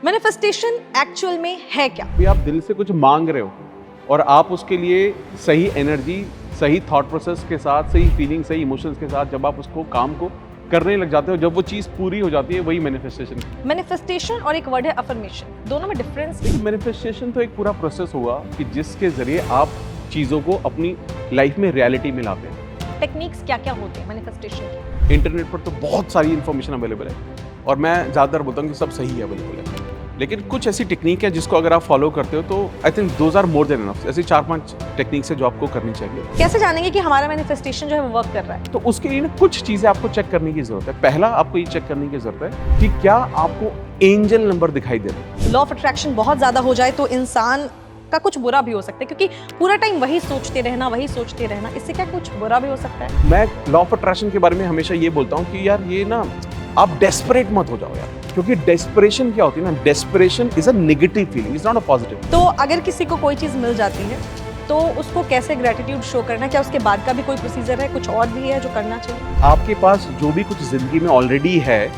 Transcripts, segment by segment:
Manifestation actual में है क्या? भी आप दिल से कुछ मांग रहे हो और आप उसके लिए सही एनर्जी, सही थॉट प्रोसेस के साथ, सही फीलिंग, सही इमोशंस के साथ जब आप उसको काम को करने लग जाते हो, जब वो चीज़ पूरी हो जाती है, वही मैनिफेस्टेशन है। मैनिफेस्टेशन और एक वर्ड है अफर्मेशन, दोनों में डिफरेंस है? मैनिफेस्टेशन तो एक पूरा प्रोसेस हुआ कि जिसके जरिए आप चीज़ों को अपनी लाइफ में रियलिटी में लाते हैं। टेक्निक्स क्या क्या होते हैं मैनिफेस्टेशन की? इंटरनेट पर तो बहुत सारी इन्फॉर्मेशन अवेलेबल है और मैं ज़्यादातर बोलता हूँ कि सब सही अवेलेबल है, लेकिन कुछ ऐसी टेक्निक है जिसको अगर आप फॉलो करते हो तो I think those are more than enough. ऐसी 4-5 टेक्निक्स है जो आपको करनी चाहिए। कैसे जानेंगे कि हमारा मैनिफेस्टेशन जो है वो वर्क कर रहा है? तो उसके लिए ना कुछ चीज़ें आपको चेक करने की जरूरत है। पहला आपको ये चेक करने की जरूरत है कि क्या आपको एंजल नंबर दिखाई दे रहा है। लॉ ऑफ अट्रैक्शन बहुत ज्यादा हो जाए तो इंसान का कुछ बुरा भी हो सकता है, क्योंकि पूरा टाइम वही सोचते रहना, इससे क्या कुछ बुरा भी हो सकता है? मैं लॉ ऑफ अट्रैक्शन के बारे में हमेशा ये बोलता हूँ कि यार ये ना आप डेस्परेट मत हो जाओ यार, क्योंकि डेस्परेशन क्या होती है ना, desperation is a negative feeling, is not a positive. तो अगर किसी को कोई चीज मिल जाती है तो उसको कैसे ग्रेटिट्यूड शो करना है? क्या उसके बाद का भी कोई प्रोसीजर है, कुछ और भी है जो करना चाहिए? आपके पास जो भी कुछ जिंदगी में ऑलरेडी है,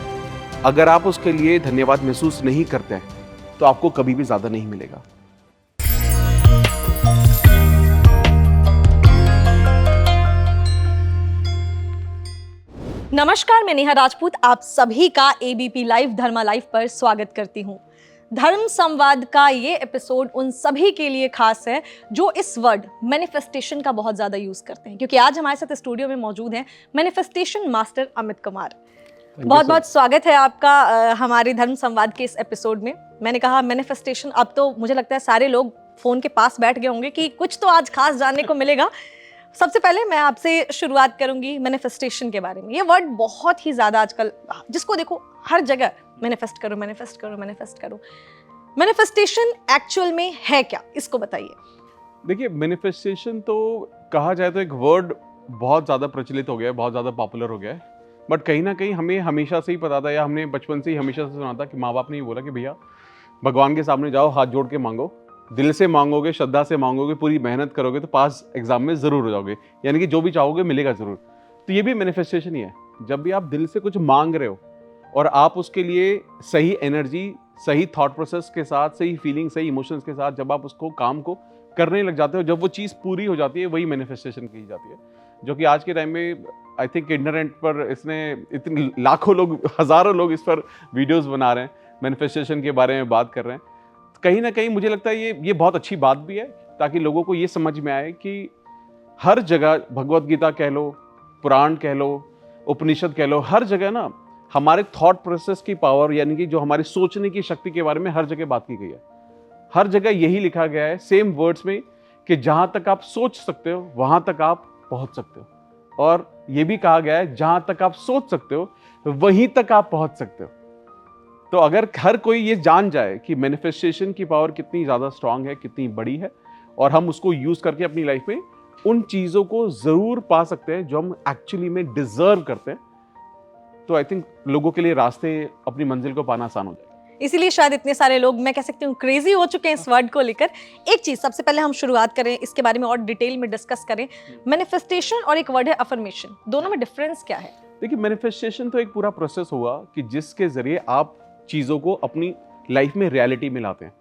अगर आप उसके लिए धन्यवाद महसूस नहीं करते हैं तो आपको कभी भी ज्यादा नहीं मिलेगा। नमस्कार, मैं नेहा राजपूत आप सभी का एबीपी लाइव धर्मा लाइव पर स्वागत करती हूँ। धर्म संवाद का ये एपिसोड उन सभी के लिए खास है जो इस वर्ड मैनिफेस्टेशन का बहुत ज्यादा यूज करते हैं, क्योंकि आज हमारे साथ स्टूडियो में मौजूद हैं मैनिफेस्टेशन मास्टर अमित कुमार। बहुत बहुत स्वागत है आपका हमारे धर्म संवाद के इस एपिसोड में। मैंने कहा मैनिफेस्टेशन, अब तो मुझे लगता है सारे लोग फोन के पास बैठ गए होंगे कि कुछ तो आज खास जानने को मिलेगा। सबसे पहले मैं आपसे शुरुआत करूंगी मैनिफेस्टेशन के बारे में। ये वर्ड बहुत ही ज्यादा आजकल, जिसको देखो हर जगह मैनिफेस्ट करो मैनिफेस्ट करो मैनिफेस्ट करो। मैनिफेस्टेशन एक्चुअल में है क्या, इसको बताइए। देखिए, मैनिफेस्टेशन तो कहा जाए तो एक वर्ड बहुत ज़्यादा प्रचलित हो गया है, बहुत ज़्यादा पॉपुलर हो गया है, बट कहीं ना कहीं हमें हमेशा से ही पता था, या हमने बचपन से ही हमेशा से सुना था कि माँ बाप ने ही बोला कि भैया भगवान के सामने जाओ, हाथ जोड़ के मांगो, दिल से मांगोगे, श्रद्धा से मांगोगे, पूरी मेहनत करोगे तो पास एग्जाम में ज़रूर हो जाओगे, यानी कि जो भी चाहोगे मिलेगा ज़रूर। तो ये भी मैनिफेस्टेशन ही है। जब भी आप दिल से कुछ मांग रहे हो और आप उसके लिए सही एनर्जी, सही थॉट प्रोसेस के साथ, सही फीलिंग, सही इमोशंस के साथ जब आप उसको काम को करने लग जाते हो, जब वो चीज़ पूरी हो जाती है, वही मैनिफेस्टेशन की जाती है। जो कि आज के टाइम में आई थिंक इंटरनेट पर इसने इतने लाखों लोग, हज़ारों लोग इस पर वीडियोज़ बना रहे हैं, मैनिफेस्टेशन के बारे में बात कर रहे हैं। कहीं ना कहीं मुझे लगता है ये बहुत अच्छी बात भी है, ताकि लोगों को ये समझ में आए कि हर जगह, भगवत गीता कह लो, पुराण कह लो, उपनिषद कह लो, हर जगह ना हमारे थॉट प्रोसेस की पावर, यानी कि जो हमारी सोचने की शक्ति के बारे में हर जगह बात की गई है। हर जगह यही लिखा गया है सेम वर्ड्स में कि जहां तक आप सोच सकते हो वहां तक आप पहुंच सकते हो, और ये भी कहा गया है जहां तक आप सोच सकते हो वहीं तक आप पहुंच सकते हो। तो अगर हर कोई ये जान जाए कि मैनिफेस्टेशन की पावर कितनी ज़्यादा स्ट्रांग है, कितनी बड़ी है, और हम उसको यूज़ करके अपनी लाइफ में उन चीज़ों को ज़रूर पा सकते हैं जो हम एक्चुअली में डिजर्व करते हैं, तो आई थिंक लोगों के लिए रास्ते अपनी मंजिल को पाना आसान हो जाएगा। इसीलिए शायद इतने सारे लोग, मैं कह सकती हूँ, क्रेजी हो चुके हैं इस वर्ड को लेकर। एक चीज सबसे पहले हम शुरुआत करें, इसके बारे में और डिटेल में डिस्कस करें। मैनिफेस्टेशन और एक वर्ड है अफर्मेशन, दोनों में डिफरेंस क्या है? देखिए, मैनिफेस्टेशन तो एक पूरा प्रोसेस हुआ कि जिसके जरिए आप चीज़ों को अपनी लाइफ में रियलिटी में लाते हैं,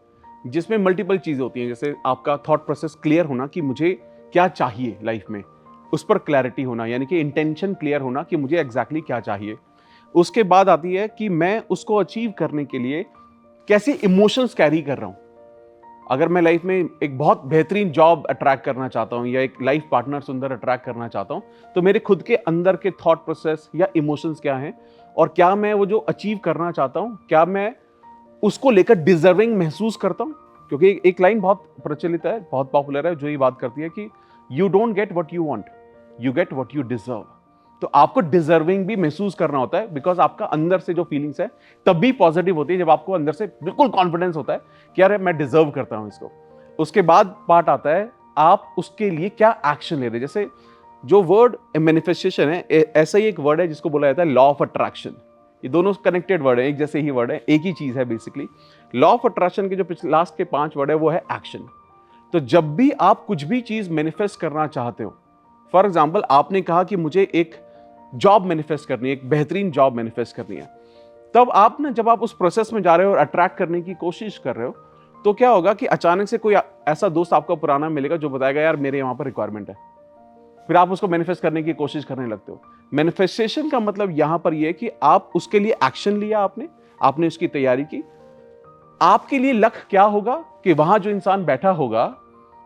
जिसमें मल्टीपल चीज़ें होती हैं। जैसे आपका थॉट प्रोसेस क्लियर होना कि मुझे क्या चाहिए लाइफ में, उस पर क्लैरिटी होना, यानी कि इंटेंशन क्लियर होना कि मुझे एग्जैक्टली क्या चाहिए। उसके बाद आती है कि मैं उसको अचीव करने के लिए कैसे इमोशंस कैरी कर रहा हूँ। अगर मैं लाइफ में एक बहुत बेहतरीन जॉब अट्रैक्ट करना चाहता हूँ या एक लाइफ पार्टनर सुंदर अट्रैक्ट करना चाहता हूँ, तो मेरे खुद के अंदर के थॉट प्रोसेस या इमोशंस क्या हैं, और क्या मैं वो जो अचीव करना चाहता हूँ, क्या मैं उसको लेकर डिजर्विंग महसूस करता हूँ। क्योंकि एक लाइन बहुत प्रचलित है, बहुत पॉपुलर है, जो ये बात करती है कि you don't get what you want, you get what you deserve. तो आपको डिजर्विंग भी महसूस करना होता है, बिकॉज आपका अंदर से जो फीलिंग्स है तब भी पॉजिटिव होती है जब आपको अंदर से बिल्कुल कॉन्फिडेंस होता है कि यार मैं डिजर्व करता हूं इसको। उसके बाद पार्ट आता है आप उसके लिए क्या एक्शन ले रहे हैं। जैसे जो वर्ड मैनिफेस्टेशन है, ऐसा ही एक वर्ड है जिसको बोला जाता है लॉ ऑफ अट्रैक्शन। ये दोनों कनेक्टेड वर्ड है, एक जैसे ही वर्ड है, एक ही चीज है बेसिकली। लॉ ऑफ अट्रैक्शन के जो लास्ट के 5 वर्ड है वो है एक्शन। तो जब भी आप कुछ भी चीज मैनिफेस्ट करना चाहते हो, फॉर एग्जाम्पल आपने कहा कि मुझे एक जॉब मैनिफेस्ट करनी है, एक बेहतरीन जॉब मैनिफेस्ट करनी है, तब आप ना जब आप उस प्रोसेस में जा रहे हो और अट्रैक्ट करने की कोशिश कर रहे हो, तो क्या होगा कि अचानक से कोई ऐसा दोस्त आपका पुराना मिलेगा जो बताएगा यार मेरे यहाँ पर रिक्वायरमेंट है, फिर आप उसको मैनिफेस्ट करने की कोशिश करने लगते हो। मैनिफेस्टेशन का मतलब यहाँ पर यह है कि आप उसके लिए एक्शन लिया, आपने उसकी तैयारी की। आपके लिए लक क्या होगा कि वहां जो इंसान बैठा होगा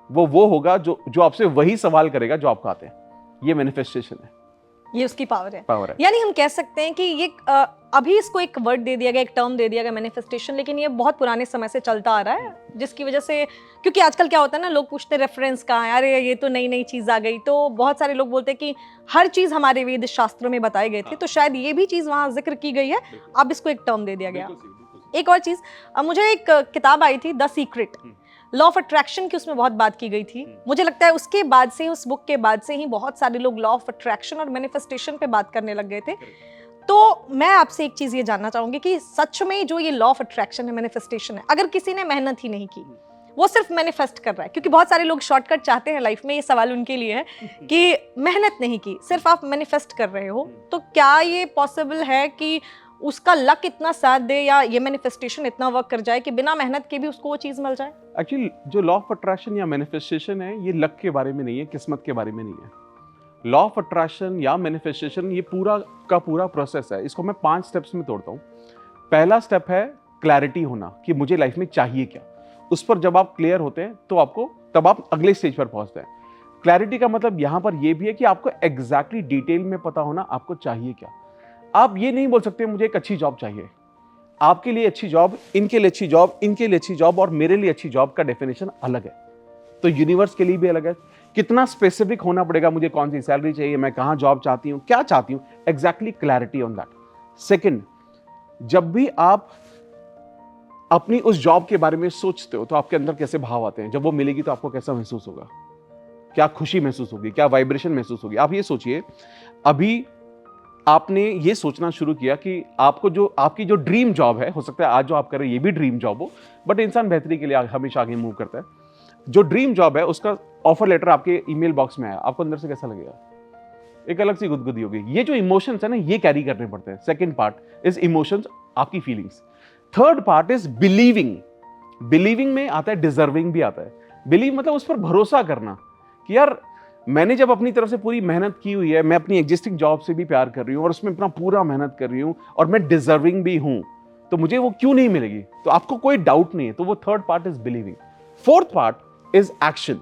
वो होगा जो आपसे वही सवाल करेगा जो आपको आते हैं। ये मैनिफेस्टेशन है, ये उसकी पावर है। है। यानी हम कह सकते हैं कि ये अभी इसको एक वर्ड दे दिया गया, एक टर्म दे दिया गया मैनिफेस्टेशन, लेकिन ये बहुत पुराने समय से चलता आ रहा है, जिसकी वजह से, क्योंकि आजकल क्या होता है ना, लोग पूछते हैं रेफरेंस कहाँ है, अरे ये तो नई नई चीज़ आ गई। तो बहुत सारे लोग बोलते हैं कि हर चीज़ हमारे वेद शास्त्रों में बताए गए थे, तो शायद ये भी चीज़ वहाँ जिक्र की गई है, अब इसको एक टर्म दे दिया गया। एक और चीज़, मुझे एक किताब आई थी the secret, law of attraction की, उसमें बहुत बात की गई थी। मुझे लगता है उसके बाद से, उस बुक के बाद से ही बहुत सारे लोग लॉ ऑफ अट्रैक्शन और मैनिफेस्टेशन पे बात करने लग गए थे। तो मैं आपसे एक चीज़ ये जानना चाहूँगी कि सच में जो ये लॉ ऑफ अट्रैक्शन है, मैनिफेस्टेशन है, अगर किसी ने मेहनत ही नहीं की, वो सिर्फ मैनिफेस्ट कर रहा है, क्योंकि बहुत सारे लोग शॉर्टकट चाहते हैं लाइफ में, ये सवाल उनके लिए है कि मेहनत नहीं की, सिर्फ आप मैनिफेस्ट कर रहे हो, तो क्या ये पॉसिबल है कि उसका लक इतना साथ दे या ये मैनिफेस्टेशन इतना वर्क कर जाए कि बिना मेहनत के भी उसको वो चीज़ मिल जाए? एक्चुअली जो लॉ ऑफ अट्रैक्शन या मैनिफेस्टेशन है, ये लक के बारे में नहीं है, किस्मत के बारे में नहीं है। लॉ ऑफ अट्रैक्शन या मैनिफेस्टेशन ये पूरा का पूरा प्रोसेस है। इसको मैं 5 स्टेप्स में तोड़ता हूँ। पहला स्टेप है क्लैरिटी होना कि मुझे लाइफ में चाहिए क्या। उस पर जब आप क्लियर होते हैं तो तब आप अगले स्टेज पर पहुंचते हैं। क्लैरिटी का मतलब यहां पर यह भी है कि आपको एग्जैक्टली डिटेल में पता होना आपको चाहिए क्या। आप ये नहीं बोल सकते मुझे एक अच्छी जॉब चाहिए। आपके लिए अच्छी जॉब, इनके लिए अच्छी जॉब, इनके लिए अच्छी जॉब और मेरे लिए अच्छी जॉब का डेफिनेशन अलग है, तो यूनिवर्स के लिए भी अलग है। कितना स्पेसिफिक होना पड़ेगा, मुझे कौन सी सैलरी चाहिए, मैं कहां जॉब चाहती हूं, क्या चाहती हूं, exactly clarity on that. Second, जब भी आप अपनी उस जॉब के बारे में सोचते हो तो आपके अंदर कैसे भाव आते हैं, जब वो मिलेगी तो आपको कैसा महसूस होगा, क्या खुशी महसूस होगी, क्या वाइब्रेशन महसूस होगी। आप ये सोचिए, अभी आपने ये सोचना शुरू किया कि आपकी जो ड्रीम जॉब है, हो सकता है आज जो आप कर रहे हैं ये भी ड्रीम जॉब हो, बट इंसान बेहतरी के लिए हमेशा आगे मूव करता है। जो ड्रीम जॉब है उसका ऑफर लेटर आपके ईमेल बॉक्स में आया, आपको अंदर से कैसा लगेगा? एक अलग सी गुदगुदी होगी। ये जो इमोशंस है ना, ये कैरी करने पड़ते हैं। सेकंड पार्ट इज इमोशंस, आपकी feelings. Third part is believing. Believing में आता है डिजर्विंग भी आता है। बिलीव मतलब उस पर भरोसा करना कि यार मैंने जब अपनी तरफ से पूरी मेहनत की हुई है, मैं अपनी एग्जिस्टिंग जॉब से भी प्यार कर रही हूँ और उसमें अपना पूरा मेहनत कर रही हूँ और मैं डिजर्विंग भी हूँ, तो मुझे वो क्यों नहीं मिलेगी। तो आपको कोई डाउट नहीं है, तो वो third part is believing. Fourth part is action,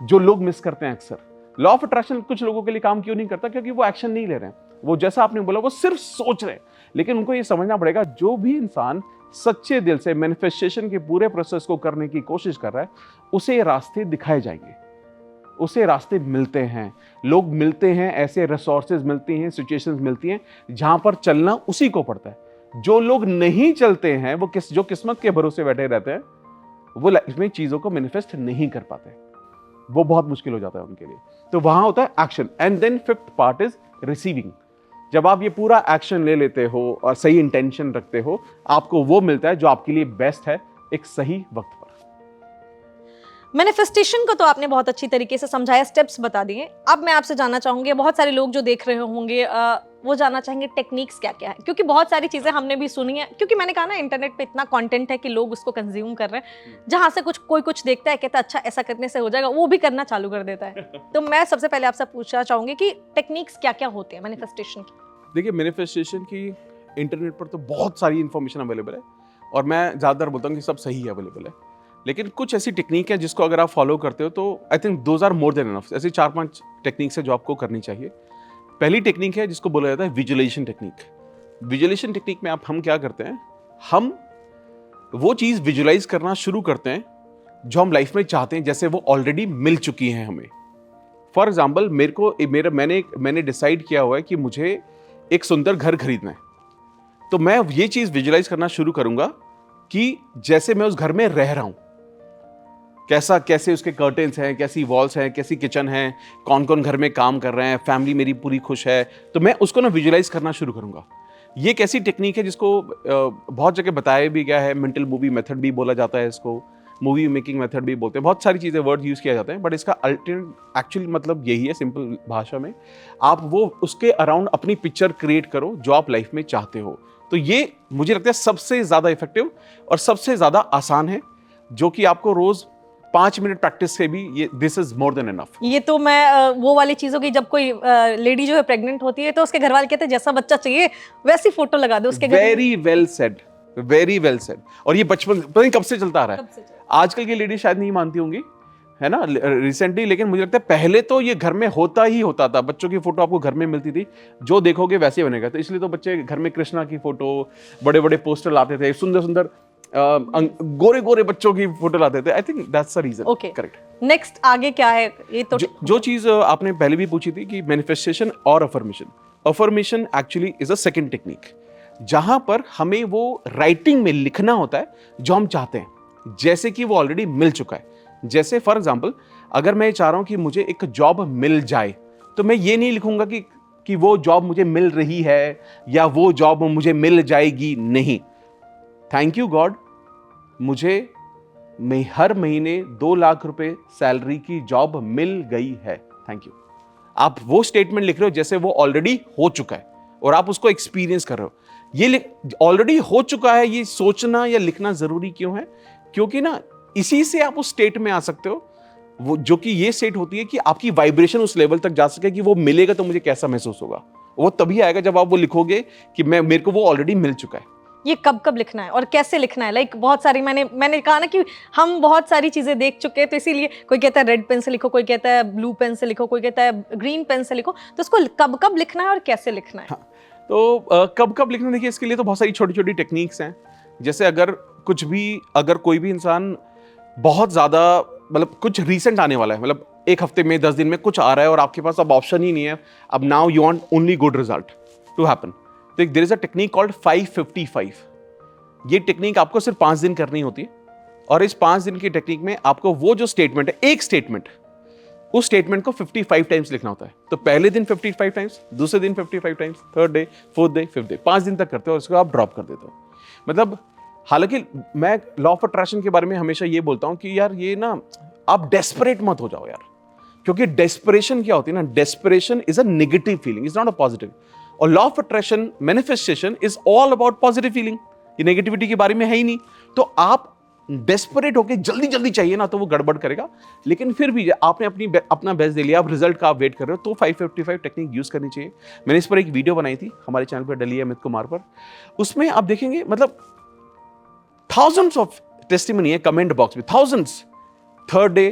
जो लोग मिस करते हैं अक्सर। लॉ ऑफ अट्रैक्शन कुछ लोगों के लिए काम क्यों नहीं करता? क्योंकि वो एक्शन नहीं ले रहे हैं। वो जैसा आपने बोला, वो सिर्फ सोच रहे हैं। लेकिन उनको ये समझना पड़ेगा, जो भी इंसान सच्चे दिल से मैनिफेस्टेशन के पूरे प्रोसेस को करने की कोशिश कर रहा है, उसे रास्ते दिखाए जाएंगे, उसे रास्ते मिलते हैं, लोग मिलते हैं, ऐसे रिसोर्सेज मिलती हैं, सिचुएशंस मिलती हैं जहां पर चलना उसी को पड़ता है। जो लोग नहीं चलते हैं, वो जो किस्मत के भरोसे बैठे रहते हैं, वो लाइफ में चीजों को मैनिफेस्ट नहीं कर पाते, वो बहुत मुश्किल हो जाता है उनके लिए। तो वहां होता है action. And then fifth part is receiving. जब आप ये पूरा एक्शन ले लेते हो और सही इंटेंशन रखते हो, आपको वो मिलता है जो आपके लिए बेस्ट है, एक सही वक्त पर। मैनिफेस्टेशन को तो आपने बहुत अच्छी तरीके से समझाया, स्टेप्स बता दिए। अब मैं आपसे जानना चाहूंगी, बहुत सारे लोग जो देख रहे होंगे वो जानना चाहेंगे टेक्निक्स क्या क्या है, क्योंकि बहुत सारी चीज़ें हमने भी सुनी है। क्योंकि मैंने कहा ना, इंटरनेट पे इतना कंटेंट है कि लोग उसको कंज्यूम कर रहे हैं, जहाँ से कोई कुछ देखता है, कहता है अच्छा ऐसा करने से हो जाएगा, वो भी करना चालू कर देता है। तो मैं सबसे पहले आपसे पूछना चाहूंगी कि टेक्निक्स क्या क्या होते हैं मैनिफेस्टेशन की? देखिए, मैनिफेस्टेशन की इंटरनेट पर तो बहुत सारी इंफॉर्मेशन अवेलेबल है और मैं ज़्यादातर बोलता हूँ कि सब सही अवेलेबल है, लेकिन कुछ ऐसी टेक्निक है जिसको अगर आप फॉलो करते हो तो I think those are more than enough. ऐसी 4-5 टेक्निक्स है जो आपको करनी चाहिए। पहली टेक्निक है जिसको बोला जाता है विजुअलाइजेशन टेक्निक। विजुअलाइजेशन टेक्निक में हम क्या करते हैं, हम वो चीज़ विजुअलाइज करना शुरू करते हैं जो हम लाइफ में चाहते हैं, जैसे वो ऑलरेडी मिल चुकी हैं हमें। फॉर एग्जाम्पल, मैंने डिसाइड किया हुआ है कि मुझे एक सुंदर घर खरीदना है, तो मैं ये चीज़ विजुअलाइज करना शुरू करूंगा कि जैसे मैं उस घर में रह रहा हूं, कैसे उसके कर्टेन्स हैं, कैसी वॉल्स हैं, कैसी किचन है, कौन कौन घर में काम कर रहे हैं, फैमिली मेरी पूरी खुश है, तो मैं उसको ना विजुअलाइज करना शुरू करूंगा। ये एक ऐसी टेक्निक है जिसको बहुत जगह बताया भी गया है, मेंटल मूवी मेथड भी बोला जाता है इसको। मूवी मेकिंग मेथड भी बोलते हैं, बहुत सारी चीज़ें वर्ड यूज़ किया जाते हैं, बट इसका अल्टरनेट एक्चुअली मतलब यही है सिंपल भाषा में, आप वो उसके अराउंड अपनी पिक्चर क्रिएट करो जो आप लाइफ में चाहते हो। तो ये मुझे लगता है सबसे ज़्यादा इफेक्टिव और सबसे ज़्यादा आसान है, जो कि आपको रोज़ 5 मिनट प्रैक्टिस से भी ये this is more than enough. ये तो मैं वो वाली चीजों की, जब कोई लेडी जो है प्रेग्नेंट होती है तो उसके घर वाले कहते हैं जैसा बच्चा चाहिए वैसी फोटो लगा दो उसके घर। Very well said, very well said. और ये बचपन पता नहीं कब से चलता आ रहा है। आजकल की लेडी शायद नहीं मानती होंगी, है ना, रिसेंटली, लेकिन मुझे लगता है पहले तो ये घर में होता ही होता था। बच्चों की फोटो आपको घर में मिलती थी, जो देखोगे वैसे ही बनेगा। तो इसलिए तो बच्चे घर में कृष्णा की फोटो, बड़े बड़े पोस्टर लाते थे, सुंदर सुंदर गोरे गोरे बच्चों की फोटो लाते थे। I think that's the reason. Okay, correct. Next आगे क्या है? ये तो जो चीज आपने पहले भी पूछी थी कि मैनिफेस्टेशन और affirmation. Affirmation actually is a second technique, जहां पर हमें वो राइटिंग में लिखना होता है जो हम चाहते हैं, जैसे कि वो ऑलरेडी मिल चुका है। जैसे फॉर एग्जाम्पल, अगर मैं चाह रहा हूं कि मुझे एक जॉब मिल जाए, तो मैं ये नहीं लिखूंगा कि वो जॉब मुझे मिल रही है या वो जॉब मुझे मिल जाएगी। नहीं, थैंक यू गॉड, मुझे हर महीने 2 लाख रुपए सैलरी की जॉब मिल गई है, थैंक यू। आप वो स्टेटमेंट लिख रहे हो जैसे वो ऑलरेडी हो चुका है और आप उसको एक्सपीरियंस कर रहे हो। ये ऑलरेडी हो चुका है, ये सोचना या लिखना जरूरी क्यों है? क्योंकि ना इसी से आप उस स्टेट में आ सकते हो, वो जो कि ये स्टेट होती है कि आपकी वाइब्रेशन उस लेवल तक जा सके कि वो मिलेगा तो मुझे कैसा महसूस होगा। वो तभी आएगा जब आप वो लिखोगे कि मेरे को वो ऑलरेडी मिल चुका है। ये कब कब लिखना है और कैसे लिखना है? लाइक बहुत सारी मैंने कहा ना कि हम बहुत सारी चीजें देख चुके हैं, तो इसीलिए कोई कहता है रेड पेन से लिखो, कोई कहता है ब्लू पेन से लिखो, कोई कहता है ग्रीन पेन से लिखो। तो उसको कब कब लिखना है और कैसे लिखना है? हाँ, तो कब कब लिखना, देखिए इसके लिए तो बहुत सारी छोटी छोटी टेक्निक्स हैं। जैसे अगर कोई भी इंसान बहुत ज्यादा, मतलब कुछ रीसेंट आने वाला है, मतलब 1 हफ्ते में 10 दिन में कुछ आ रहा है और आपके पास अब ऑप्शन ही नहीं है, अब now you want only good result to happen, तो there is a technique called 555। ये टेक्निक आपको सिर्फ 5 दिन करनी होती है और इस 5 दिन की टेक्निक में आपको वो जो स्टेटमेंट है, एक स्टेटमेंट, उस स्टेटमेंट को 55 टाइम्स लिखना होता है। तो पहले दिन 55 टाइम्स, दूसरे दिन 55 times, third day, fourth day, fifth day, 5 दिन तक करते हो और उसको आप ड्रॉप कर देते हो। मतलब हालांकि मैं लॉ ऑफ अट्रैक्शन के बारे में हमेशा ये बोलता हूं कि यार ये ना, आप डेस्परेट मत हो जाओ यार, क्योंकि डेस्परेशन क्या होती है ना, desperation is a negative feeling, is not a positive. और law of attraction, manifestation is all about positive feeling, ये नेगेटिविटी के बारे में है ही नहीं। तो आप डेस्परेट होके जल्दी जल्दी चाहिए ना, तो वो गड़बड़ करेगा। लेकिन फिर भी आपने अपना बेस्ट दे लिया, आप रिजल्ट का आप वेट कर रहे हो, तो 555 टेक्निक यूज करनी चाहिए। मैंने इस पर एक वीडियो बनाई थी हमारे चैनल पर, डली अमित कुमार पर। उसमें आप देखेंगे मतलब थाउजेंड्स ऑफ टेस्टिमनी है कमेंट बॉक्स में, थाउजेंड्स। थर्ड डे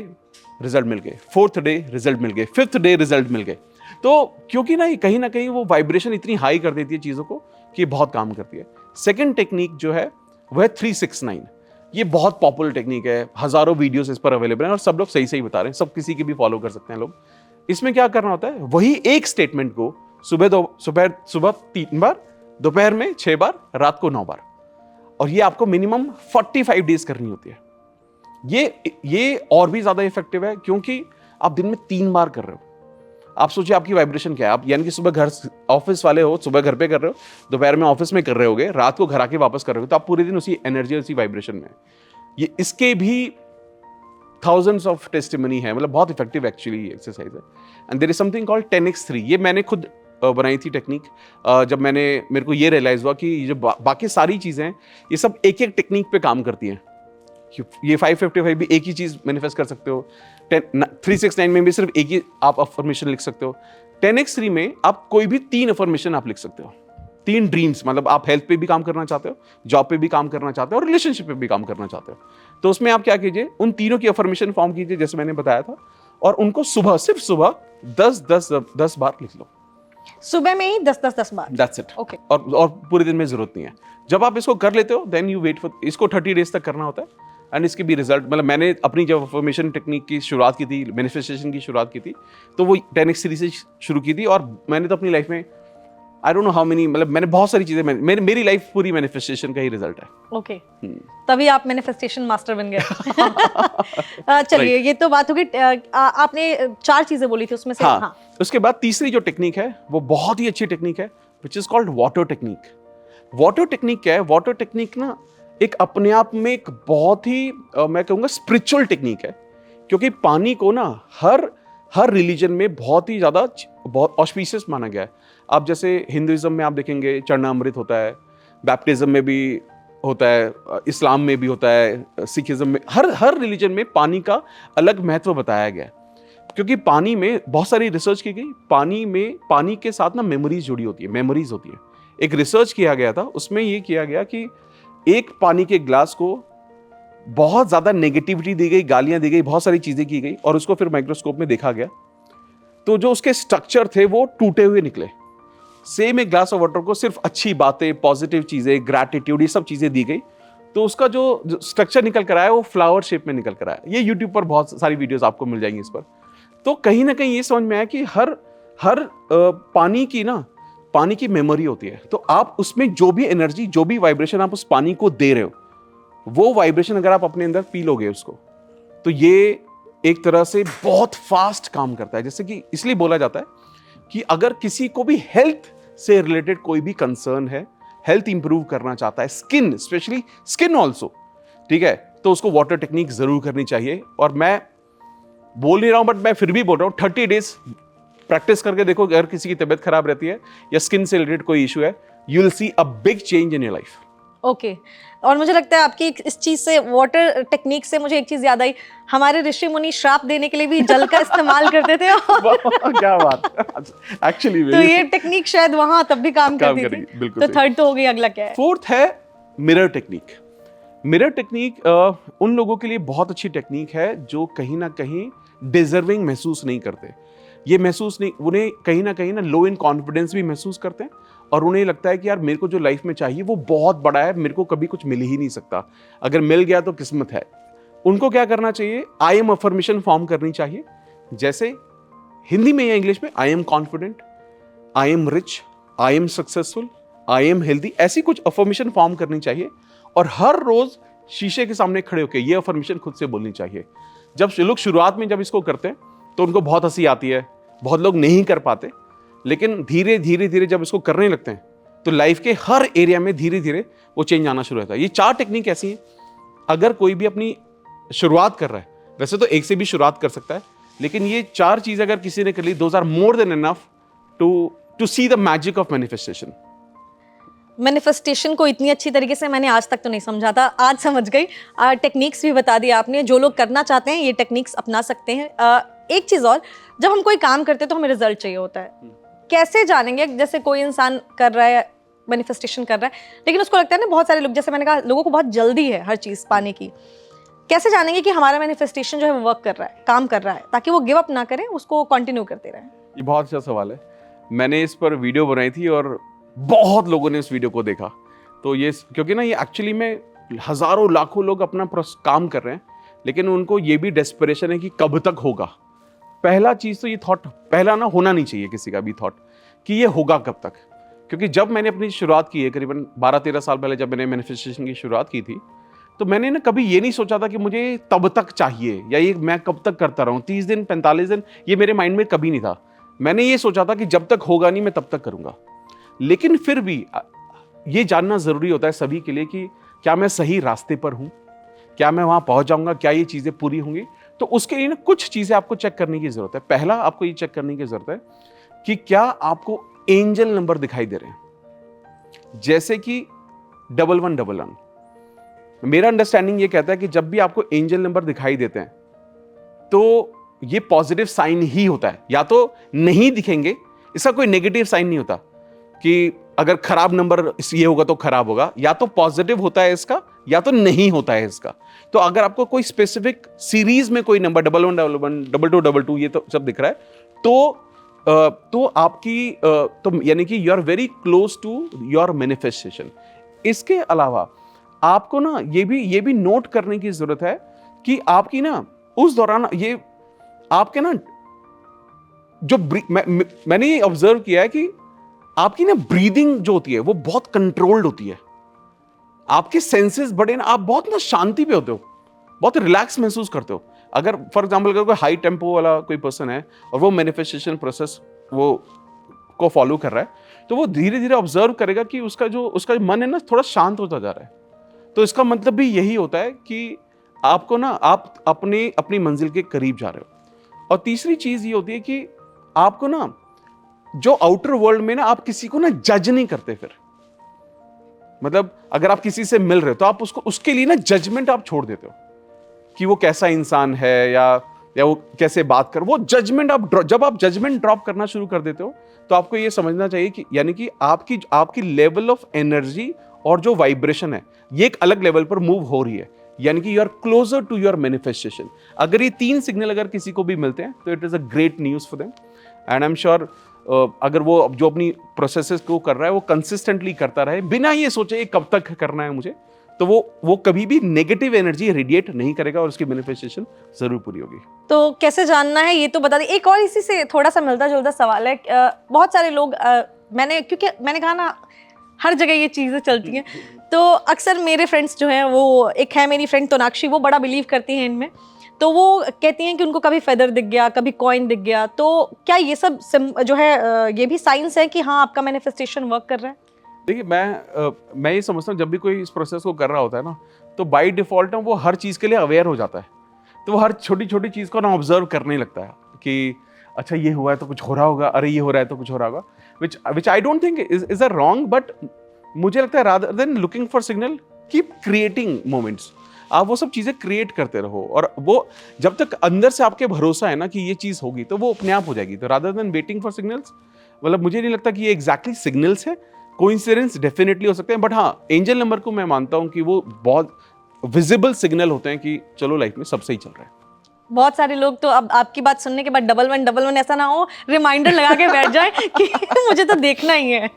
रिजल्ट मिल गए, फोर्थ डे रिजल्ट मिल गए, फिफ्थ डे रिजल्ट मिल गए। तो क्योंकि ना कहीं वो वाइब्रेशन इतनी हाई कर देती है चीजों को कि बहुत काम करती है। सेकंड टेक्निक जो है वह है 369। ये बहुत पॉपुलर टेक्निक है, हजारों वीडियोस इस पर अवेलेबल हैं और सब लोग सही सही बता रहे हैं, सब किसी की भी फॉलो कर सकते हैं लोग। इसमें क्या करना होता है, वही एक स्टेटमेंट को सुबह 3 बार, दोपहर में 6 बार, रात को 9 बार, और ये आपको मिनिमम 45 डेज करनी होती है। ये और भी ज्यादा इफेक्टिव है क्योंकि आप दिन में 3 बार कर रहे हो। आप सोचिए आपकी वाइब्रेशन क्या है। आप यानी कि सुबह घर, ऑफिस वाले हो, सुबह घर पे कर रहे हो, दोपहर में ऑफिस में कर रहे होगे, रात को घर आके वापस कर रहे हो, तो आप पूरे दिन उसी एनर्जी, उसी वाइब्रेशन में। ये इसके भी थाउजेंड्स ऑफ टेस्टिमनी है, मतलब बहुत इफेक्टिव एक्चुअली एक्सरसाइज है। And there is something called 10x3। ये मैंने खुद बनाई थी टेक्निक, जब मेरे को ये रियलाइज हुआ कि ये जो बाकी सारी चीजें हैं, ये सब एक एक टेक्निक पे काम करती हैं। ये 555 भी एक ही चीज मैनिफेस्ट कर सकते हो, 369 में भी सिर्फ एक ही आप अफर्मेशन लिख सकते हो, 10x3 में आप कोई भी 3 अफर्मेशन आप लिख सकते हो, 3 ड्रीम्स। मतलब आप हेल्थ पे भी काम करना चाहते हो, जॉब पे भी काम करना चाहते हो और रिलेशनशिप पे भी काम करना चाहते हो, तो उसमें आप क्या कीजिए, उन तीनों की अफर्मेशन फॉर्म कीजिए जैसे मैंने बताया था, और उनको सिर्फ सुबह 10 बार लिख लो। सुबह में ही 10 बार? That's it. ओके। और पूरे दिन में जरूरत नहीं है। जब आप इसको कर लेते हो, देन यू वेट फॉर, इसको 30 डेज तक करना होता है। एंड इसके भी रिजल्ट, मतलब मैंने अपनी जब अफर्मेशन टेक्निक की शुरुआत की थी, मैनिफेस्टेशन की शुरुआत की थी, तो वो 10x3 से शुरू की थी। और मैंने तो अपनी लाइफ में I don't know how many, मतलब मैंने बहुत सारी चीजें, मेरी लाइफ पूरी मैनिफेस्टेशन का ही रिजल्ट है। ओके। तभी आप मैनिफेस्टेशन मास्टर बन गए। चलिए, ये तो बात होगी। आपने 4 चीजें बोली थी, उसमें से हाँ। उसके बाद तीसरी जो टेक्निक है वो बहुत ही अच्छी टेक्निक है, which is called water technique. Water technique क्या है? वाटर टेक्निक ना एक अपने आप में एक बहुत ही मैं कहूँगा स्पिरिचुअल टेक्निक है, क्योंकि पानी को ना हर हर रिलीजन में बहुत ही ज़्यादा बहुत ऑस्पिशियस माना गया है। आप जैसे हिंदुइज्म में आप देखेंगे चरणामृत होता है, बैप्टिज्म में भी होता है, इस्लाम में भी होता है, सिखिज्म में, हर हर रिलीजन में पानी का अलग महत्व बताया गया है। क्योंकि पानी में बहुत सारी रिसर्च की गई, पानी के साथ ना मेमोरीज जुड़ी होती है, मेमोरीज होती है। एक रिसर्च किया गया था, उसमें ये किया गया कि एक पानी के ग्लास को बहुत ज्यादा नेगेटिविटी दी गई, गालियां दी गई, बहुत सारी चीजें की गई, और उसको फिर माइक्रोस्कोप में देखा गया तो जो उसके स्ट्रक्चर थे वो टूटे हुए निकले। सेम एक ग्लास ऑफ वाटर को सिर्फ अच्छी बातें, पॉजिटिव चीजें, ग्रैटिट्यूड, ये सब चीजें दी गई, तो उसका जो स्ट्रक्चर निकल कर आया वो फ्लावर शेप में निकल कर आया। ये यूट्यूब पर बहुत सारी वीडियोस आपको मिल जाएंगी इस पर। तो कहीं ना कहीं ये समझ में आया कि हर हर पानी की मेमोरी होती है। तो आप उसमें जो भी एनर्जी, जो भी वाइब्रेशन आप उस पानी को दे रहे हो, वो वाइब्रेशन अगर आप अपने अंदर पी लोगे उसको, तो ये एक तरह से बहुत फास्ट काम करता है। जैसे कि इसलिए बोला जाता है कि अगर किसी को भी हेल्थ से रिलेटेड कोई भी कंसर्न है, हेल्थ इंप्रूव करना चाहता है, स्किन, स्पेशली स्किन ऑल्सो, ठीक है, तो उसको वाटर टेक्निक जरूर करनी चाहिए। और मैं बोल नहीं रहा हूं, बट मैं फिर भी बोल रहा हूं, 30 डेज प्रैक्टिस करके देखो। अगर किसी की तबीयत खराब रहती है या स्किन से रिलेटेड कोई इशू है, you will see a big change in your life. Okay और मुझे लगता है आपकी इस चीज से, वाटर टेक्निक से मुझे एक चीज याद आई, हमारे ऋषि मुनि श्राप देने के लिए भी जल का इस्तेमाल करते थे। क्या बात, एक्चुअली तो ये टेक्निक शायद वहां तब भी काम करती थी। बिल्कुल। तो थर्ड तो हो गई, अगला क्या है? फोर्थ है मिरर टेक्निक। मिरर टेक्निक उन लोगों के लिए बहुत अच्छी टेक्निक है जो कहीं ना कहीं डिजर्विंग महसूस नहीं करते। ये महसूस नहीं, उन्हें कहीं ना लो इन कॉन्फिडेंस भी महसूस करते हैं, और उन्हें लगता है कि यार मेरे को जो लाइफ में चाहिए वो बहुत बड़ा है, मेरे को कभी कुछ मिल ही नहीं सकता, अगर मिल गया तो किस्मत है। उनको क्या करना चाहिए? आई एम अफर्मेशन फॉर्म करनी चाहिए। जैसे हिंदी में या इंग्लिश में, I am confident, I am rich, I am successful, I am healthy, ऐसी कुछ अफर्मेशन फॉर्म करनी चाहिए। और हर रोज शीशे के सामने खड़े होकर ये अफर्मेशन खुद से बोलनी चाहिए। जब लोग शुरुआत में जब इसको करते हैं तो उनको बहुत हंसी आती है, बहुत लोग नहीं कर पाते, लेकिन धीरे धीरे जब इसको करने लगते हैं तो लाइफ के हर एरिया में धीरे धीरे वो चेंज आना शुरू होता है। ये 4 टेक्निक ऐसी हैं, अगर कोई भी अपनी शुरुआत कर रहा है, वैसे तो एक से भी शुरुआत कर सकता है, लेकिन ये 4 चीज अगर किसी ने कर ली, those are more than enough to see the magic of manifestation. Manifestation को इतनी अच्छी तरीके से मैंने आज तक तो नहीं समझा था, आज समझ गई। टेक्निक्स भी बता दी आपने, जो लोग करना चाहते हैं ये टेक्निक्स अपना सकते हैं। एक चीज़ और, जब हम कोई काम करते हैं तो हमें रिजल्ट चाहिए होता है, कैसे जानेंगे? जैसे कोई इंसान कर रहा है, मैनिफेस्टेशन कर रहा है, लेकिन उसको लगता है ना, बहुत सारे लोग, जैसे मैंने कहा, लोगों को बहुत जल्दी है हर चीज़ पाने की। कैसे जानेंगे कि हमारा मैनिफेस्टेशन जो है वो वर्क कर रहा है, काम कर रहा है, ताकि वो गिव अप ना करें, उसको कंटिन्यू करते रहें? ये बहुत अच्छा सवाल है। मैंने इस पर वीडियो बनाई थी और बहुत लोगों ने इस वीडियो को देखा। तो ये, क्योंकि ना ये एक्चुअली में हजारों लाखों लोग अपना काम कर रहे हैं, लेकिन उनको ये भी डेस्परेशन है कि कब तक होगा। पहला चीज तो ये थॉट, पहला ना होना नहीं चाहिए किसी का भी थॉट कि ये होगा कब तक। क्योंकि जब मैंने अपनी शुरुआत की है, करीबन 12-13 साल पहले जब मैंने मैनिफेस्टेशन की शुरुआत की थी, तो मैंने ना कभी ये नहीं सोचा था कि मुझे तब तक चाहिए या ये मैं कब तक करता रहूं, 30 दिन 45 दिन, ये मेरे माइंड में कभी नहीं था। मैंने ये सोचा था कि जब तक होगा नहीं मैं तब तक करूंगा। लेकिन फिर भी ये जानना जरूरी होता है सभी के लिए कि क्या मैं सही रास्ते पर हूं, क्या मैं वहां पहुंच जाऊंगा, क्या ये चीजें पूरी होंगी। तो उसके लिए ना कुछ चीजें आपको चेक करने की जरूरत है। पहला आपको ये चेक करने की जरूरत है कि क्या आपको एंजल नंबर दिखाई दे रहे हैं, जैसे कि 1111। मेरा अंडरस्टैंडिंग ये कहता है कि जब भी आपको एंजल नंबर दिखाई देते हैं तो ये पॉजिटिव साइन ही होता है। या तो नहीं दिखेंगे, इसका कोई नेगेटिव साइन नहीं होता कि अगर खराब नंबर ये होगा तो खराब होगा, या तो पॉजिटिव होता है इसका या तो नहीं होता है इसका। तो अगर आपको कोई स्पेसिफिक सीरीज में कोई नंबर 1111, 2222 ये तो सब दिख रहा है, तो आपकी तो यानी कि you are very close to your manifestation. इसके अलावा आपको ना ये भी नोट करने की जरूरत है कि आपकी ना उस दौरान ये आपके ना जो मैंने ये ऑब्जर्व किया है कि आपकी ना ब्रीदिंग जो होती है वो बहुत कंट्रोल्ड होती है। आपके सेंसेस बड़े ना, आप बहुत ना शांति पे होते हो, बहुत रिलैक्स महसूस करते हो। अगर फॉर एग्जांपल अगर कोई हाई टेम्पो वाला कोई पर्सन है और वो मैनिफेस्टेशन प्रोसेस वो को फॉलो कर रहा है, तो वो धीरे धीरे ऑब्जर्व करेगा कि उसका मन है ना थोड़ा शांत होता जा रहा है। तो इसका मतलब भी यही होता है कि आपको ना आप अपनी मंजिल के करीब जा रहे हो। और तीसरी चीज ये होती है कि आपको ना जो आउटर वर्ल्ड में ना आप किसी को ना जज नहीं करते फिर। मतलब अगर आप किसी से मिल रहे हो तो आप उसको उसके लिए ना जजमेंट आप छोड़ देते हो कि वो कैसा इंसान है या वो कैसे बात कर, वो जजमेंट जब आप जजमेंट ड्रॉप करना शुरू कर देते हो तो आपको ये समझना चाहिए कि यानी कि आपकी लेवल ऑफ एनर्जी और जो वाइब्रेशन है ये एक अलग लेवल पर मूव हो रही है, यानी कि you are closer to your manifestation. अगर ये 3 सिग्नल अगर किसी को भी मिलते हैं तो it is a great news for them. And I am sure अगर वो जो अपनी प्रोसेसेस को कर रहा है वो कंसिस्टेंटली करता रहे बिना ये सोचे कब तक करना है मुझे, तो वो कभी भी नेगेटिव एनर्जी रेडिएट नहीं करेगा और उसकी मैनिफेस्टेशन जरूर पूरी होगी। तो कैसे जानना है ये तो बता दी। एक और इसी से थोड़ा सा मिलता जुलता सवाल है। बहुत सारे लोग क्योंकि मैंने कहा ना हर जगह ये चीज़ें चलती हैं, तो अक्सर मेरे फ्रेंड्स जो हैं, वो एक है मेरी फ्रेंड तोनाक्षी, वो बड़ा बिलीव करती हैं इनमें। तो वो कहती हैं कि उनको कभी फेदर दिख गया, कभी कॉइन दिख गया। तो क्या ये सब जो है ये भी साइंस है कि हाँ आपका मैनिफेस्टेशन वर्क कर रहा है? देखिए मैं ये समझता हूँ जब भी कोई इस प्रोसेस को कर रहा होता है ना तो बाय डिफॉल्ट ना वो हर चीज़ के लिए अवेयर हो जाता है, तो वो हर छोटी छोटी चीज़ को ना ऑब्जर्व करने लगता है कि अच्छा ये हुआ है तो कुछ हो रहा होगा, अरे ये हो रहा है तो कुछ हो रहा होगा, which I don't think is a wrong, but मुझे लगता है rather than looking for signal keep creating moments. आप वो सब चीज़ें क्रिएट करते रहो और वो जब तक अंदर से आपके भरोसा है ना कि ये चीज़ होगी तो वो अपने आप हो जाएगी। तो rather than waiting for signals, मतलब मुझे नहीं लगता कि ये एग्जैक्टली सिग्नल्स है, कोइंसिडेंस डेफिनेटली हो सकते हैं, बट हाँ एंजल नंबर को मैं मानता हूँ कि वो बहुत विजिबल सिग्नल होते हैं कि चलो लाइफ में सब सही चल रहा है। बहुत सारे लोग तो अब आपकी बात सुनने के बाद डबल वन ऐसा ना हो, रिमाइंडर लगा के बैठ जाए कि मुझे तो देखना ही है।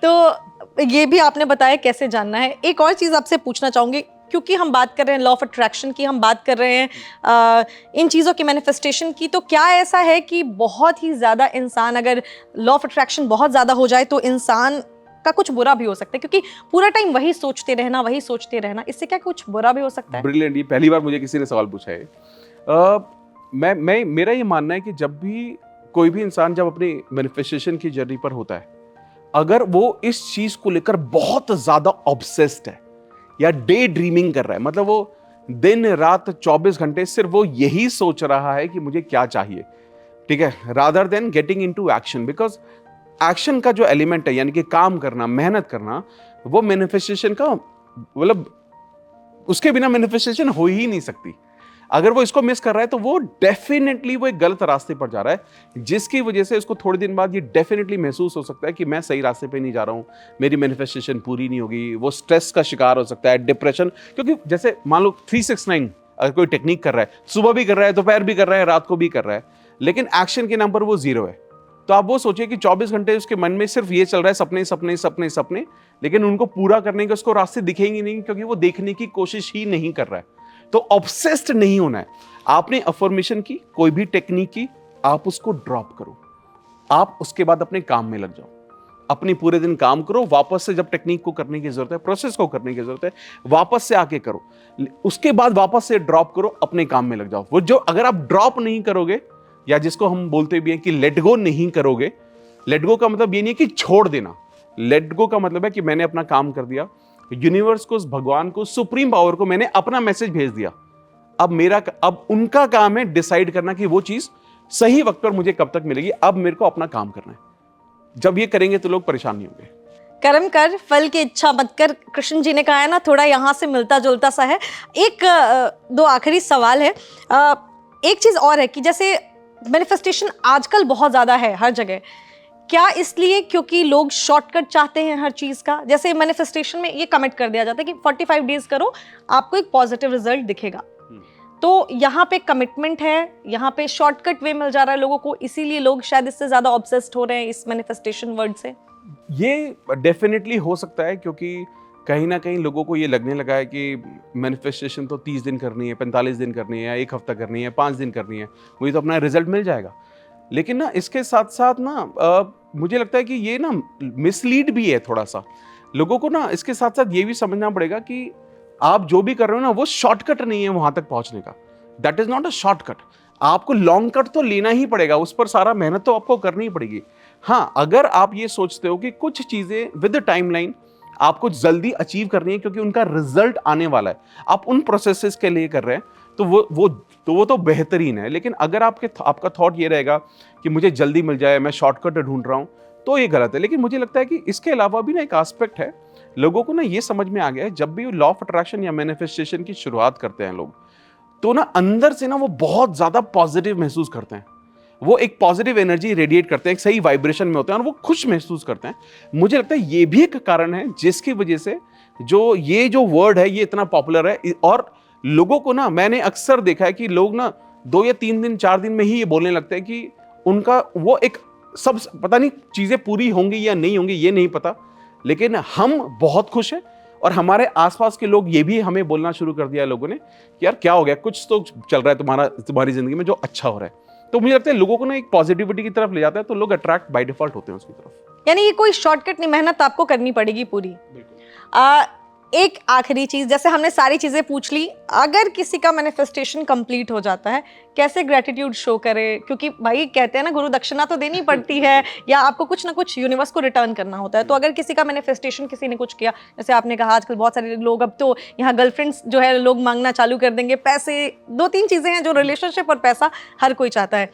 तो ये भी आपने बताया कैसे जानना है। एक और चीज़ आपसे पूछना चाहूँगी, क्योंकि हम बात कर रहे हैं लॉ ऑफ अट्रैक्शन की, हम बात कर रहे हैं इन चीज़ों की मैनिफेस्टेशन की, तो क्या ऐसा है कि बहुत ही ज़्यादा इंसान, अगर लॉ ऑफ अट्रैक्शन बहुत ज़्यादा हो जाए तो इंसान का कुछ बुरा भी हो सकता है? क्योंकि पूरा टाइम वही सोचते रहना, इससे क्या कुछ बुरा भी हो सकता है? ब्रिलियंट, ये पहली बार मुझे किसी ने सवाल पूछा है। मेरा ये मानना है कि जब भी कोई भी इंसान जब अपनी मैनिफेस्टेशन की जर्नी पर होता है, अगर वो इस चीज को लेकर बहुत ज्यादा ऑब्सेस्ड है या डे ड्रीमिंग कर रहा है, मतलब वो दिन रात 24 घंटे सिर्फ वो यही सोच रहा है कि मुझे क्या चाहिए, ठीक है, rather then getting into action, because action का जो एलिमेंट है यानी कि काम करना, मेहनत करना, वो मैनिफेस्टेशन का मतलब उसके बिना मैनिफेस्टेशन हो ही नहीं सकती। अगर वो इसको मिस कर रहा है तो वो डेफिनेटली वो एक गलत रास्ते पर जा रहा है, जिसकी वजह से उसको थोड़े दिन बाद ये डेफिनेटली महसूस हो सकता है कि मैं सही रास्ते पे नहीं जा रहा हूँ, मेरी मैनिफेस्टेशन पूरी नहीं होगी। वो स्ट्रेस का शिकार हो सकता है, डिप्रेशन, क्योंकि जैसे मान लो 369 अगर कोई टेक्निक कर रहा है, सुबह भी कर रहा है, दोपहर भी कर रहा है, रात को भी कर रहा है, लेकिन एक्शन के नाम पर वो 0 है, तो आप वो सोचिए कि 24 घंटे उसके मन में सिर्फ ये चल रहा है, सपने सपने सपने सपने, लेकिन उनको पूरा करने के उसको रास्ते दिखेंगे नहीं, क्योंकि वो देखने की कोशिश ही नहीं कर रहा है। तो ऑब्सेस्ड नहीं होना है। आपने अफर्मेशन की, कोई भी टेक्निक की, आप उसको ड्रॉप करो, आप उसके बाद अपने काम में लग जाओ, अपनी पूरे दिन काम करो, वापस से जब टेक्निक को करने की जरूरत है, प्रोसेस को करने की जरूरत है, वापस से आके करो, उसके बाद वापस से ड्रॉप करो, अपने काम में लग जाओ। वो जो अगर आप ड्रॉप नहीं करोगे, या जिसको हम बोलते भी हैं कि लेट गो नहीं करोगे, लेट गो का मतलब ये नहीं है कि छोड़ देना, लेट गो का मतलब है कि मैंने अपना काम कर दिया, यूनिवर्स को, भगवान को, सुप्रीम पावर को मैंने अपना मैसेज भेज दिया, अब उनका काम है डिसाइड करना कि वो चीज सही वक्त पर मुझे कब तक मिलेगी, अब मेरे को अपना काम करना है। जब ये करेंगे तो लोग परेशान नहीं होंगे। कर्म कर फल की इच्छा मत कर, कृष्ण जी ने कहा है ना, थोड़ा यहाँ से मिलता जुलता सा है। एक दो आखिरी सवाल है। एक चीज और है कि जैसे मैनिफेस्टेशन आजकल बहुत ज्यादा है हर जगह, क्या इसलिए क्योंकि लोग शॉर्टकट चाहते हैं हर चीज का? जैसे मैनिफेस्टेशन में ये कमिट कर दिया जाता है कि 45 डेज करो, आपको एक पॉजिटिव रिजल्ट दिखेगा। तो यहाँ पे कमिटमेंट है, यहाँ पे शॉर्टकट वे मिल जा रहा है लोगों को, इसीलिए लोग शायद इससे ज्यादा ऑब्सेस्ड हो रहे हैं इस मैनिफेस्टेशन वर्ड से। ये डेफिनेटली हो सकता है, क्योंकि कहीं ना कहीं लोगों को ये लगने लगा है कि मैनिफेस्टेशन तो 30 दिन करनी है, 45 दिन करनी है, 1 हफ्ता करनी है, 5 दिन करनी है, मुझे तो अपना रिजल्ट मिल जाएगा। लेकिन ना इसके साथ साथ ना मुझे लगता है कि ये ना मिसलीड भी है थोड़ा सा। लोगों को ना इसके साथ साथ ये भी समझना पड़ेगा कि आप जो भी कर रहे हो ना वो शॉर्टकट नहीं है वहां तक पहुंचने का। That is not a shortcut. आपको लॉन्ग कट तो लेना ही पड़ेगा, उस पर सारा मेहनत तो आपको करनी ही पड़ेगी। हाँ, अगर आप ये सोचते हो कि कुछ चीजें विद टाइमलाइन आपको जल्दी अचीव करनी है क्योंकि उनका रिजल्ट आने वाला है, आप उन प्रोसेसेस के लिए कर रहे हैं, तो वो तो बेहतरीन है। लेकिन अगर आपका थॉट ये रहेगा कि मुझे जल्दी मिल जाए, मैं शॉर्टकट ढूंढ रहा हूँ, तो ये गलत है। लेकिन मुझे लगता है कि इसके अलावा भी ना एक एस्पेक्ट है, लोगों को ना ये समझ में आ गया है, जब भी लॉ ऑफ अट्रैक्शन या मैनिफेस्टेशन की शुरुआत करते हैं लोग, तो ना अंदर से ना वो बहुत ज्यादा पॉजिटिव महसूस करते हैं, वो एक पॉजिटिव एनर्जी रेडिएट करते हैं, एक सही वाइब्रेशन में होते हैं और वो खुश महसूस करते हैं। मुझे लगता है ये भी एक कारण है जिसकी वजह से जो वर्ड है ये इतना पॉपुलर है। और लोगों को ना, मैंने अक्सर देखा है कि लोग ना 2 या 3 दिन 4 दिन में ही ये बोलने लगते हैं कि उनका वो एक सब, पता नहीं चीजें पूरी होंगी या नहीं होंगी ये नहीं पता, लेकिन हम बहुत खुश हैं। और हमारे आसपास के लोग ये भी हमें बोलना शुरू कर दिया है लोगों ने कि यार क्या हो गया, कुछ तो चल रहा है तुम्हारी जिंदगी में जो अच्छा हो रहा है। तो मुझे लगता है लोगों को ना एक पॉजिटिविटी की तरफ ले जाता है, तो लोग अट्रैक्ट बाय डिफॉल्ट होते हैं उसकी तरफ। यानी ये कोई शॉर्टकट नहीं, मेहनत आपको करनी पड़ेगी पूरी। एक आखिरी चीज, जैसे हमने सारी चीजें पूछ ली, अगर किसी का मैनिफेस्टेशन कंप्लीट हो जाता है, कैसे ग्रेटिट्यूड शो करे? क्योंकि भाई कहते हैं ना, गुरु दक्षिणा तो देनी पड़ती है या आपको कुछ ना कुछ यूनिवर्स को रिटर्न करना होता है। तो अगर किसी का मैनिफेस्टेशन किसी ने कुछ किया, जैसे आपने कहा आजकल बहुत सारे लोग, अब तो यहाँ गर्लफ्रेंड्स जो है लोग मांगना चालू कर देंगे, पैसे, 2-3 चीजें हैं जो रिलेशनशिप और पैसा हर कोई चाहता है।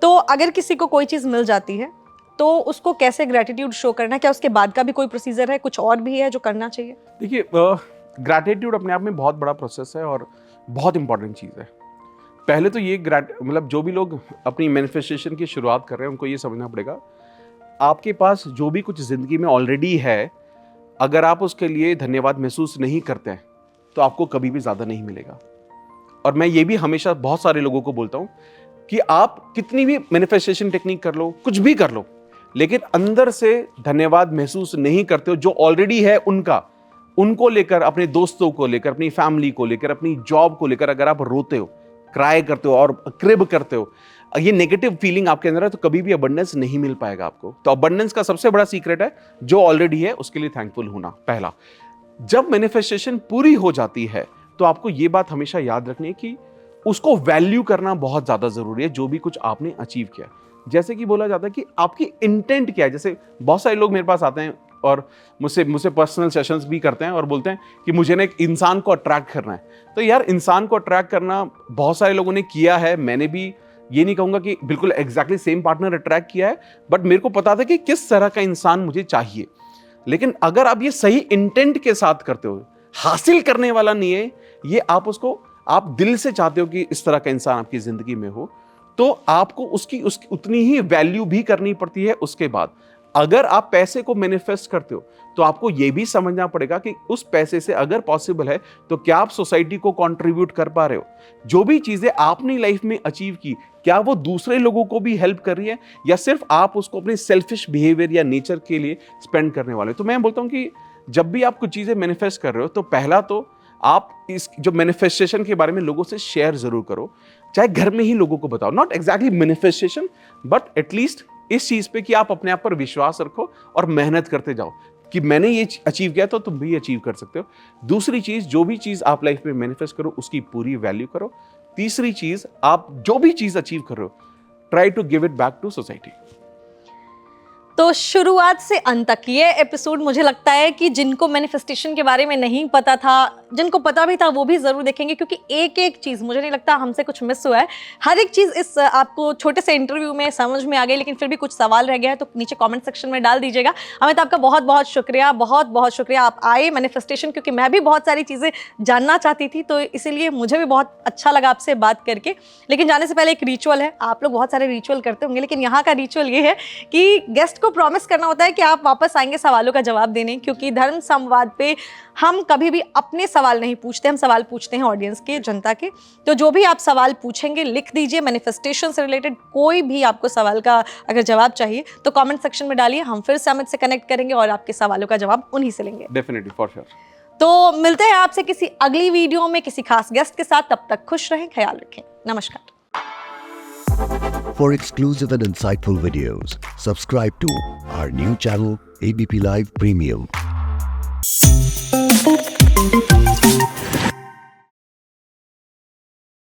तो अगर किसी को कोई चीज मिल जाती है तो उसको कैसे ग्रेटिट्यूड शो करना है? क्या उसके बाद का भी कोई प्रोसीजर है, कुछ और भी है जो करना चाहिए? देखिए, ग्रेटिट्यूड अपने आप में बहुत बड़ा प्रोसेस है और बहुत इंपॉर्टेंट चीज़ है। पहले तो ये मतलब जो भी लोग अपनी मैनिफेस्टेशन की शुरुआत कर रहे हैं उनको ये समझना पड़ेगा, आपके पास जो भी कुछ ज़िंदगी में ऑलरेडी है, अगर आप उसके लिए धन्यवाद महसूस नहीं करते हैं तो आपको कभी भी ज़्यादा नहीं मिलेगा। और मैं ये भी हमेशा बहुत सारे लोगों को बोलता हूँ कि आप कितनी भी मैनिफेस्टेशन टेक्निक कर लो, कुछ भी कर लो, लेकिन अंदर से धन्यवाद महसूस नहीं करते हो जो ऑलरेडी है उनको लेकर, अपने दोस्तों को लेकर, अपनी फैमिली को लेकर, अपनी जॉब को लेकर अगर आप रोते हो, क्राई करते हो और क्रिब करते हो, ये नेगेटिव फीलिंग आपके अंदर है, तो कभी भी अबंडेंस नहीं मिल पाएगा आपको। तो अबंडेंस का सबसे बड़ा सीक्रेट है जो ऑलरेडी है उसके लिए थैंकफुल होना। पहला, जब मैनिफेस्टेशन पूरी हो जाती है तो आपको ये बात हमेशा याद रखनी है कि उसको वैल्यू करना बहुत ज्यादा जरूरी है, जो भी कुछ आपने अचीव किया। जैसे कि बोला जाता है कि आपकी इंटेंट क्या है। जैसे बहुत सारे लोग मेरे पास आते हैं और मुझसे पर्सनल सेशंस भी करते हैं और बोलते हैं कि मुझे ना एक इंसान को अट्रैक्ट करना है। तो यार, इंसान को अट्रैक्ट करना बहुत सारे लोगों ने किया है, मैंने भी ये नहीं कहूँगा कि बिल्कुल एग्जैक्टली सेम पार्टनर अट्रैक्ट किया है, बट मेरे को पता था कि किस तरह का इंसान मुझे चाहिए। लेकिन अगर आप ये सही इंटेंट के साथ करते हो, हासिल करने वाला नहीं है ये, आप दिल से चाहते हो कि इस तरह का इंसान आपकी जिंदगी में हो, तो आपको उसकी उतनी ही वैल्यू भी करनी पड़ती है। उसके बाद अगर आप पैसे को मैनिफेस्ट करते हो तो आपको यह भी समझना पड़ेगा कि उस पैसे से अगर पॉसिबल है तो क्या आप सोसाइटी को कंट्रीब्यूट कर पा रहे हो। जो भी चीजें आपने लाइफ में अचीव की, क्या वो दूसरे लोगों को भी हेल्प कर रही है या सिर्फ आप उसको अपने सेल्फिश बिहेवियर या नेचर के लिए स्पेंड करने वाले। तो मैं बोलता हूं कि जब भी आप कुछ चीजें मैनिफेस्ट कर रहे हो तो पहला तो आप इस जो मैनिफेस्टेशन के बारे में लोगों से शेयर जरूर करो, चाहे घर में ही लोगों को बताओ। Not exactly manifestation, but at least इस चीज पे कि आप अपने आप पर विश्वास रखो और मेहनत करते जाओ कि मैंने ये अचीव किया तो तुम भी अचीव कर सकते हो। दूसरी चीज, जो भी चीज आप लाइफ में मैनिफेस्ट करो उसकी पूरी वैल्यू करो। तीसरी चीज, आप जो भी चीज अचीव कर रहे हो, try to give it back to society. तो शुरुआत से अंत तक ये एपिसोड मुझे लगता है कि जिनको मैनिफेस्टेशन के बारे में नहीं पता था, जिनको पता भी था, वो भी ज़रूर देखेंगे, क्योंकि एक एक चीज़, मुझे नहीं लगता हमसे कुछ मिस हुआ है। हर एक चीज़ इस आपको छोटे से इंटरव्यू में समझ में आ गई, लेकिन फिर भी कुछ सवाल रह गया है तो नीचे कमेंट सेक्शन में डाल दीजिएगा। अमित, आपका बहुत बहुत शुक्रिया, बहुत बहुत शुक्रिया। आप आए मैनिफेस्टेशन, क्योंकि मैं भी बहुत सारी चीज़ें जानना चाहती थी, तो इसीलिए मुझे भी बहुत अच्छा लगा आपसे बात करके। लेकिन जाने से पहले एक रिचुअल है, आप लोग बहुत सारे रिचुअल करते होंगे, लेकिन यहाँ का रिचुअल ये है कि गेस्ट को प्रॉमिस करना होता है कि आप वापस आएंगे सवालों का जवाब देने, क्योंकि धर्म संवाद पे हम कभी भी अपने सवाल नहीं पूछते, हम सवाल पूछते हैं ऑडियंस के, जनता के। तो जो भी आप सवाल पूछेंगे लिख दीजिए, मैनिफेस्टेशन से रिलेटेड कोई भी आपको सवाल का अगर जवाब चाहिए तो कमेंट सेक्शन में डालिए, हम फिर से अमित से कनेक्ट करेंगे और आपके सवालों का जवाब उन्हीं से लेंगे। Definitely, for sure. तो मिलते हैं आपसे किसी अगली वीडियो में किसी खास गेस्ट के साथ, तब तक खुश रहें, ख्याल रखें, नमस्कार। For exclusive and insightful videos, subscribe to our new channel, ABP Live Premium.